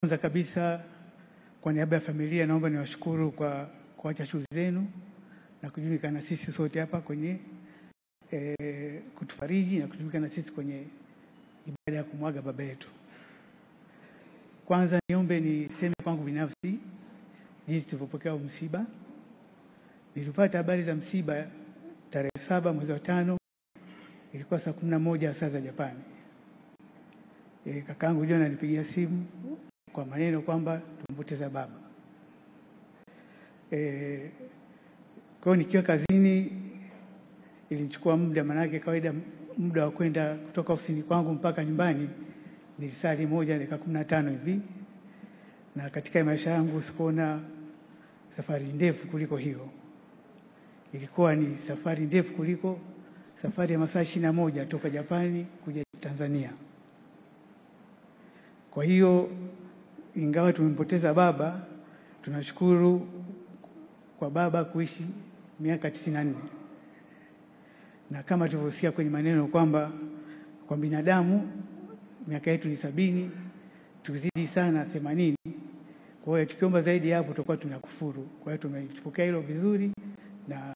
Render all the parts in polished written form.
Kwanza kabisa kwa niaba ya familia naomba niwashukuru kwa kuacha shughuli zenu na kujumuika na sisi sote hapa kwenye kutufariji na kujumuika na sisi kwenye ibada ya kumwaga baba yetu. Kwanza niombe niseme kwangu binafsi jinsi tulivyopokea msiba. Nilipata habari za msiba tarehe 7 mwezi wa 5, ilikuwa saa 11 saa za Japani. Kakaangu John alinipigia simu kwa maneno kwamba tumepoteza baba. Kwa nikiwa kazini ilinichukua muda, manake kawaida muda wa kwenda kutoka ofisini kwangu mpaka nyumbani ni saa 1 dakika 15 hivi, na katika maisha yangu sikuona safari ndefu kuliko hiyo. Ilikuwa ni safari ndefu kuliko safari ya masaa 21 toka Japani kuja Tanzania. Kwa hiyo ingawa tumempoteza baba, tunashukuru kwa baba kuishi miaka 94. Na kama tulivyosikia kwenye maneno kwamba kwa binadamu miaka yetu ni 70, tuzidi sana 80. Kwa hiyo tukiomba zaidi hapo tutakuwa tunakufuru. Kwa hiyo tumepokea hilo vizuri na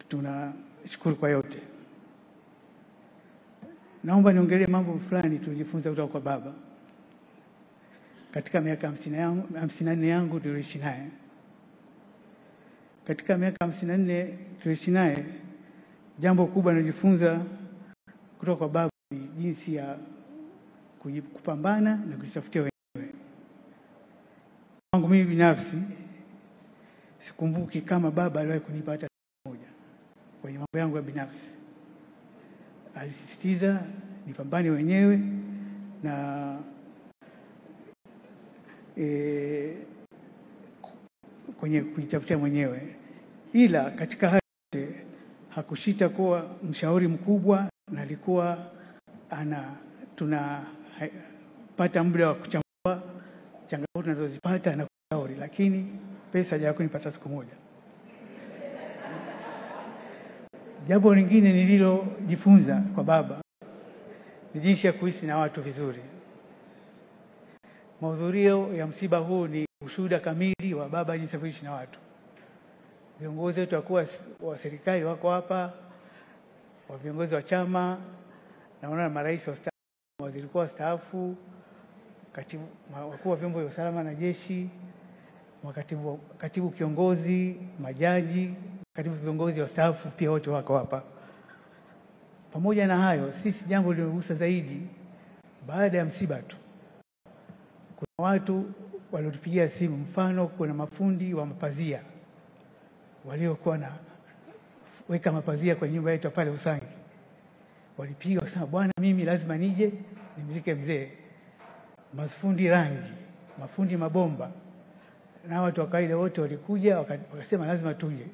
tunashukuru kwa yote. Naomba niongelee mambo fulani tulijifunza kutoka kwa baba. Katika miaka 54 yangu tuliishi naye. Katika miaka 54 tuliishi naye, jambo kubwa nilijifunza kutoka kwa baba ni jinsi ya kupambana na kujitafutia wenyewe. Kwangu mimi binafsi sikumbuki kama baba aliwahi kunipa hata moja kwenye mambo yangu ya binafsi. Alisisitiza nipambane wenyewe na kwenye kujitafutia mwenyewe, ila katika hali hakushita kuwa mshauri mkubwa, na alikuwa tunapata muda wa kuchambua changamoto tunazozipata na kushauri, lakini pesa hajawahi kunipata siku moja. Jambo lingine nililojifunza kwa baba ni jinsi ya kuishi na watu vizuri. Mahudhurio ya msiba huu ni ushuhuda kamili wa baba jinsi ya kuishi na watu. Viongozi wetu wa serikali wako hapa, wa viongozi wa chama, naona marais wa staafu, waziri mkuu staafu, wakuu wa vyombo vya usalama na jeshi, katibu kiongozi, majaji, katibu viongozi wa staafu pia wote wako hapa. Pamoja na hayo, sisi jambo lilogusa zaidi baada ya msiba tu, kuna watu waliotupigia simu. Mfano, kuna mafundi wa mapazia waliokuwa na weka mapazia kwenye nyumba yetu pale Usangi. Walipiga wakasema, bwana, mimi lazima nije nimzike mzee. Mafundi rangi, mafundi mabomba na watu wa kawaida wote walikuja wakasema lazima tuje.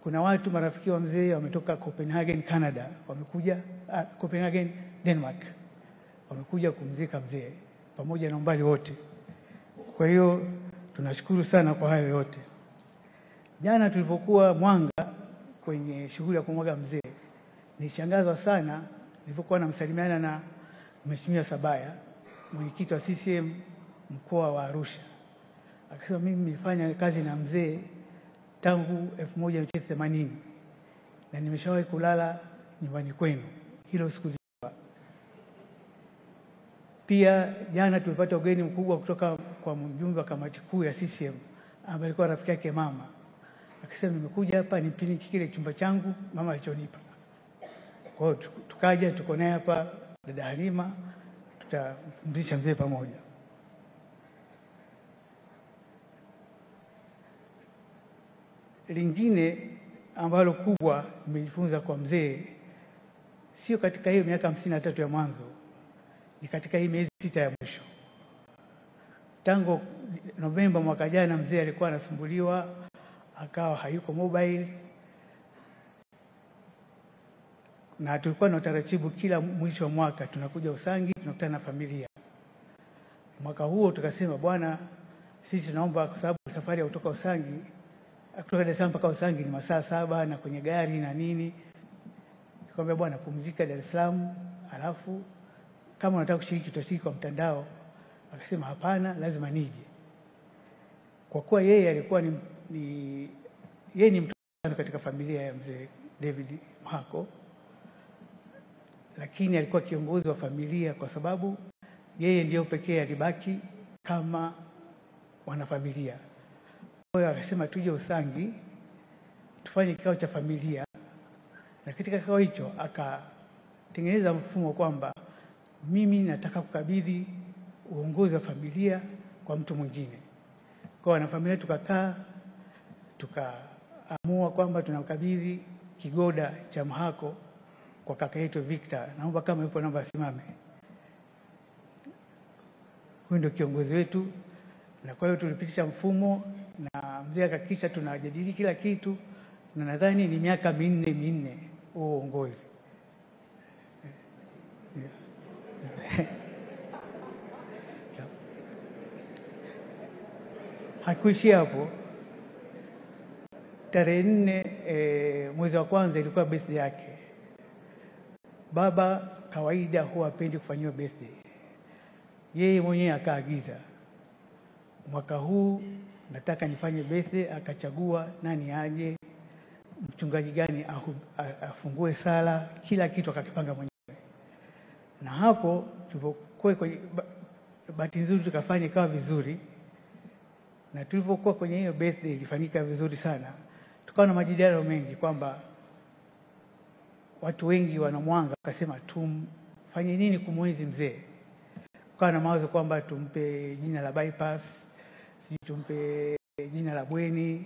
Kuna watu marafiki wa mzee wametoka Copenhagen Canada, wamekuja Copenhagen Denmark, wamekuja kumzika mzee pamoja na umbali wote. Kwa hiyo tunashukuru sana kwa hayo yote. Jana tulipokuwa Mwanga kwenye shughuli ya kumwaga mzee, nilishangazwa sana nilipokuwa namsalimiana na Mheshimiwa Sabaya, mwenyekiti wa CCM mkoa wa Arusha. Akasema, mimi nilifanya kazi na mzee tangu 1980 na nimeshawahi kulala nyumbani kwenu. Hilo sikulijua. Pia jana tulipata ugeni mkubwa kutoka kwa mjumbe wa kamati kuu ya CCM ambaye alikuwa rafiki yake mama. Akasema, nimekuja hapa nipiniki kile chumba changu mama alichonipa. Kwa hiyo tukaja, tuko naye hapa dada Halima, tutapumzisha mzee pamoja. Lingine ambalo kubwa nimejifunza kwa mzee, sio katika hiyo miaka 53 ya mwanzo, ni katika hii miezi 6 ya mwisho. Tangu Novemba mwaka jana mzee alikuwa anasumbuliwa, akawa hayuko mobile, na tulikuwa na utaratibu kila mwisho wa mwaka tunakuja Usangi, tunakutana na familia. Mwaka huo tukasema, bwana, sisi tunaomba, kwa sababu safari ya kutoka Usangi, kutoka Dar es Salaam mpaka Usangi ni masaa 7 na kwenye gari na nini. Tukamwambia, bwana, pumzika Dar es Salaam, alafu kama unataka kushiriki tutashiriki kwa mtandao, Akasema hapana, lazima nije. Kwa kuwa yeye alikuwa yeye ni mtoto katika familia ya mzee David Mhako, lakini alikuwa kiongozi wa familia kwa sababu yeye ndio pekee alibaki kama wanafamilia. Kwa hiyo akasema tuje Usangi tufanye kikao cha familia, na katika kikao hicho akatengeneza mfumo kwamba mimi nataka kukabidhi uongozi wa familia kwa mtu mwingine. Kwa wanafamilia tukakaa tukaamua kwamba tunakabidhi kigoda cha Mhako kwa kaka yetu Victor. Naomba kama yupo naomba asimame. Huyu ndio kiongozi wetu, na kwa hiyo tulipitisha mfumo na mzee akakisha tunajadili kila kitu, na nadhani ni miaka minne huo uongozi. Hakuishia hapo. Tarehe 4 mwezi wa kwanza ilikuwa birthday yake. Baba kawaida huwa hapendi kufanyiwa birthday. Yeye mwenyewe akaagiza, mwaka huu nataka nifanye birthday. Akachagua nani aje, mchungaji gani afungue sala, kila kitu akakipanga mwenyewe. Na hapo tulipokuwa kwenye bahati nzuri tukafanya ikawa vizuri, na tulipokuwa kwenye hiyo birthday ilifanyika vizuri sana. Tukawa na majadiliano mengi kwamba watu wengi wanamwanga, akasema tumfanye nini kumwenzi mzee. Tukawa na mawazo kwamba tumpe jina la bypass, tumpe jina la bweni.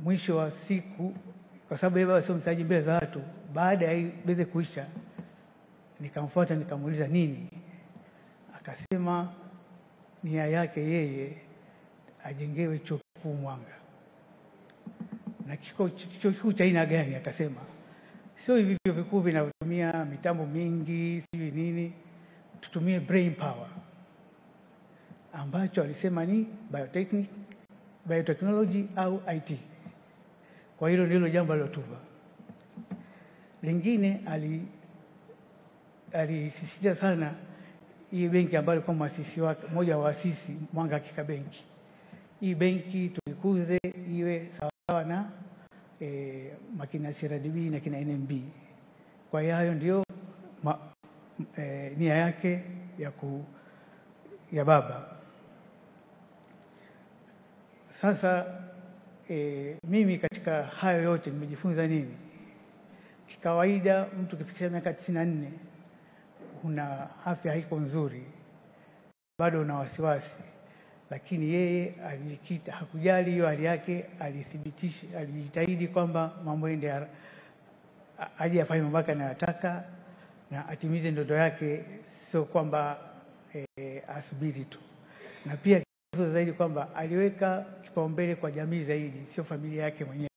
Mwisho wa siku, kwa sababu yeye sio msaji mbele za watu, baada ya birthday kuisha nikamfuata nikamuuliza nini. Akasema nia yake yeye ajengewe chuo kikuu Mwanga. Na chuo kikuu cha aina gani? Akasema sio hivi vyuo vikuu vinavyotumia mitambo mingi sio nini, tutumie brain power, ambacho alisema ni biotechnology au IT. Kwa hilo ndilo jambo alilotupa. Lingine alisisitiza sana hii benki ambayo alikuwa muasisi wake, mmoja wa waasisi Mwanga Hakika Benki. Hii benki tulikuze iwe sawa na makina CRDB na kina NMB. Kwa hiyo hayo ndio nia yake ya baba. Sasa mimi katika hayo yote nimejifunza nini? Kikawaida mtu kifikisha miaka 94 una afya haiko nzuri, bado una wasiwasi, lakini yeye alijikita, hakujali hiyo hali yake, alithibitisha, alijitahidi kwamba mambo ende aje afanye mambo yake anayotaka na atimize ndoto yake, sio kwamba asubiri tu. Na pia zaidi kwamba aliweka kipaumbele kwa jamii zaidi, sio familia yake mwenyewe.